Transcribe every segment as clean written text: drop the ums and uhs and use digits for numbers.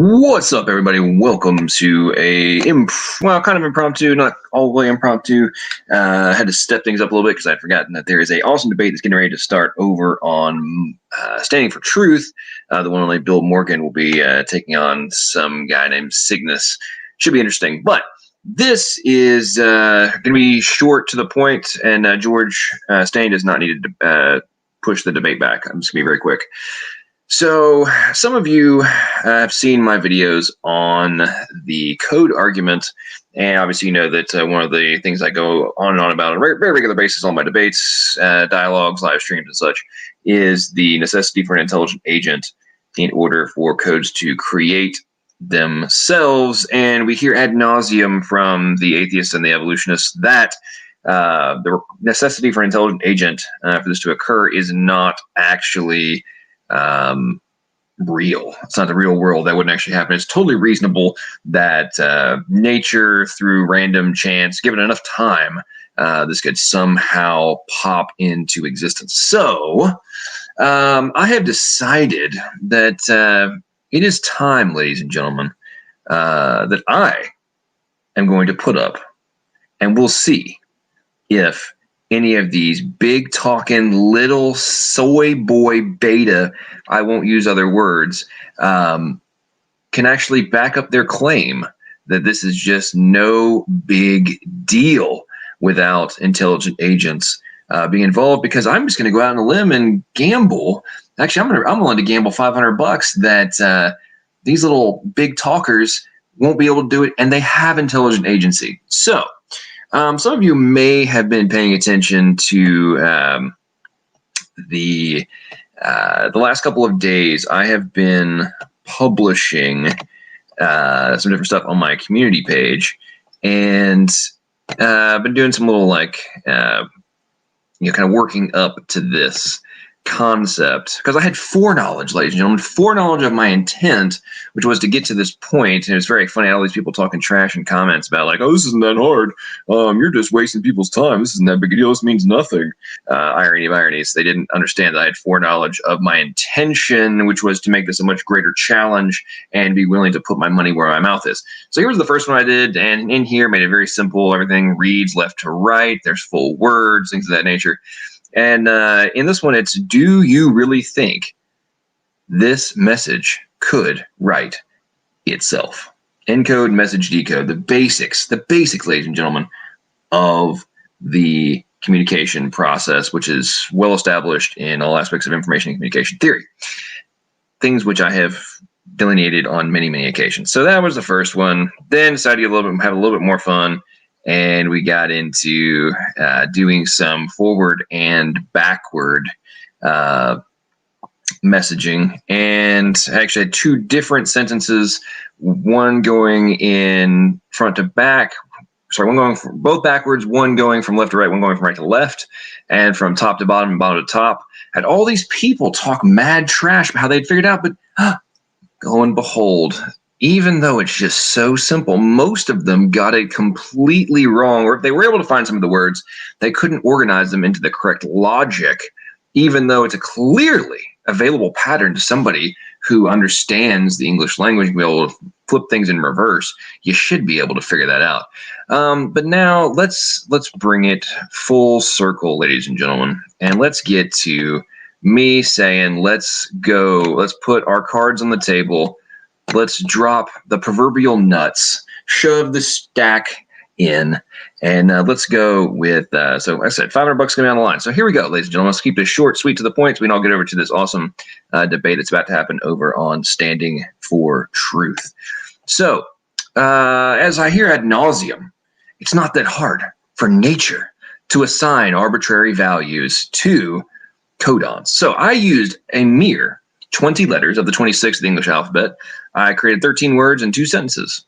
What's up, everybody? Welcome to kind of impromptu, not all the way impromptu. I had to step things up a little bit because I'd forgotten that there is an awesome debate that's getting ready to start over on Standing for Truth. The one and only Bill Morgan will be taking on some guy named Cygnus. Should be interesting. But this is going to be short to the point, and George Stain does not need to push the debate back. I'm just going to be very quick. So some of you have seen my videos on the code argument, and obviously you know that one of the things I go on and on about on a very regular basis on my debates, dialogues, live streams, and such, is the necessity for an intelligent agent in order for codes to create themselves. And we hear ad nauseum from the atheists and the evolutionists that the necessity for an intelligent agent for this to occur is not actually real. It's not the real world. That wouldn't actually happen. It's totally reasonable that nature, through random chance, given enough time, this could somehow pop into existence. So I have decided that it is time, ladies and gentlemen, that I am going to put up, and we'll see if any of these big talking little soy boy beta, I won't use other words, can actually back up their claim that this is just no big deal without intelligent agents being involved. Because I'm just going to go out on a limb and gamble. Actually, I'm willing to gamble $500 that these little big talkers won't be able to do it, and they have intelligent agency. So some of you may have been paying attention to the last couple of days. I have been publishing some different stuff on my community page, and I've been doing some little kind of working up to this concept, because I had foreknowledge, ladies and gentlemen, foreknowledge of my intent, which was to get to this point. And it was very funny, all these people talking trash in comments about like, oh, this isn't that hard, you're just wasting people's time, this isn't that big a deal, this means nothing. Irony of ironies, they didn't understand that I had foreknowledge of my intention, which was to make this a much greater challenge and be willing to put my money where my mouth is. So here's the first one I did, and in here made it very simple. Everything reads left to right, there's full words, things of that nature. And in this one, it's, do you really think this message could write itself? Encode, message, decode, the basics, ladies and gentlemen, of the communication process, which is well established in all aspects of information and communication theory. Things which I have delineated on many, many occasions. So that was the first one. Then decided to have a little bit more fun. And we got into doing some forward and backward messaging. And I actually had two different sentences, one going in front to back. Sorry, one going from both backwards, one going from left to right, one going from right to left, and from top to bottom and bottom to top. Had all these people talk mad trash about how they'd figured out, but lo and behold, even though it's just so simple, most of them got it completely wrong. Or if they were able to find some of the words, they couldn't organize them into the correct logic, even though it's a clearly available pattern to somebody who understands the English language and be able to flip things in reverse. You should be able to figure that out. But now let's bring it full circle, ladies and gentlemen, and let's get to me saying, let's put our cards on the table. Let's drop the proverbial nuts, shove the stack in, and let's go with, so like I said, $500 coming down the line. So here we go, ladies and gentlemen. Let's keep this short, sweet, to the point, so we can all get over to this awesome debate that's about to happen over on Standing for Truth. So as I hear ad nauseum, it's not that hard for nature to assign arbitrary values to codons. So I used a mere 20 letters of the 26 of the English alphabet. I created 13 words and 2 sentences.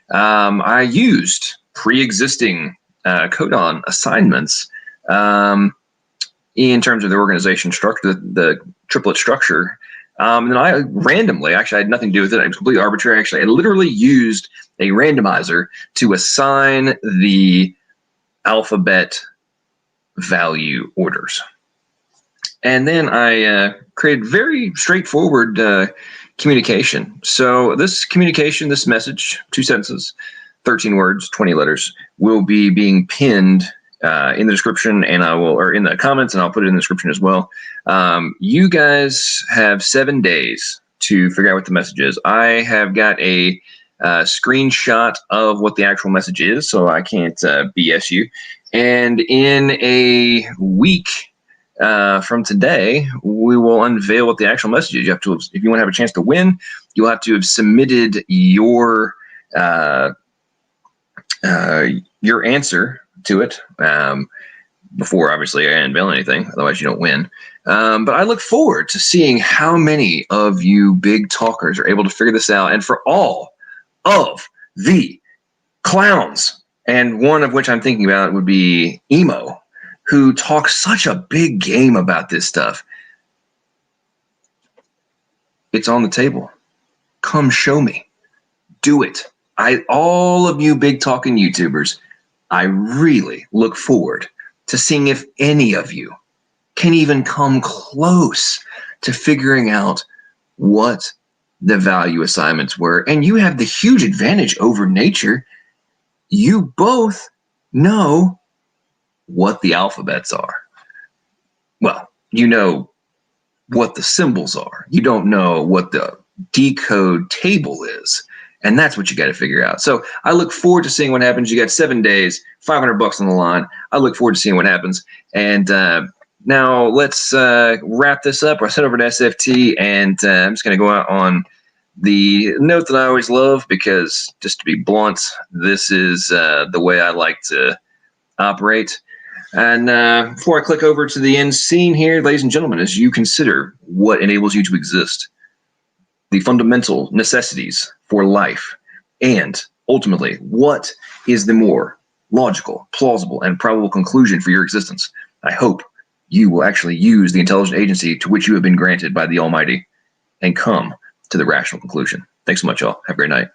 I used pre-existing codon assignments in terms of the organization structure, the triplet structure. And then I randomly, actually I had nothing to do with it, it was completely arbitrary. Actually, I literally used a randomizer to assign the alphabet value orders. And then I created very straightforward communication. So this communication, this message, 2 sentences, 13 words, 20 letters, will be being pinned in the description, and or in the comments, and I'll put it in the description as well. You guys have 7 days to figure out what the message is. I have got a screenshot of what the actual message is, so I can't BS you. And in a week from today, we will unveil what the actual message is. You have to, if you want to have a chance to win, you'll have to have submitted your answer to it before, obviously, I unveil anything. Otherwise, you don't win. But I look forward to seeing how many of you big talkers are able to figure this out. And for all of the clowns, and one of which I'm thinking about would be Emo, who talks such a big game about this stuff. It's on the table. Come show me. Do it. All of you big talking YouTubers, I really look forward to seeing if any of you can even come close to figuring out what the value assignments were. And you have the huge advantage over nature. You both know what the alphabets are. Well, you know what the symbols are. You don't know what the decode table is. And that's what you got to figure out. So I look forward to seeing what happens. You got 7 days, $500 on the line. I look forward to seeing what happens. And now let's wrap this up. I'll head over to SFT, and I'm just going to go out on the note that I always love, because just to be blunt, this is the way I like to operate. And before I click over to the end scene here, ladies and gentlemen, as you consider what enables you to exist, the fundamental necessities for life, and ultimately, what is the more logical, plausible, and probable conclusion for your existence, I hope you will actually use the intelligent agency to which you have been granted by the Almighty and come to the rational conclusion. Thanks so much, y'all. Have a great night.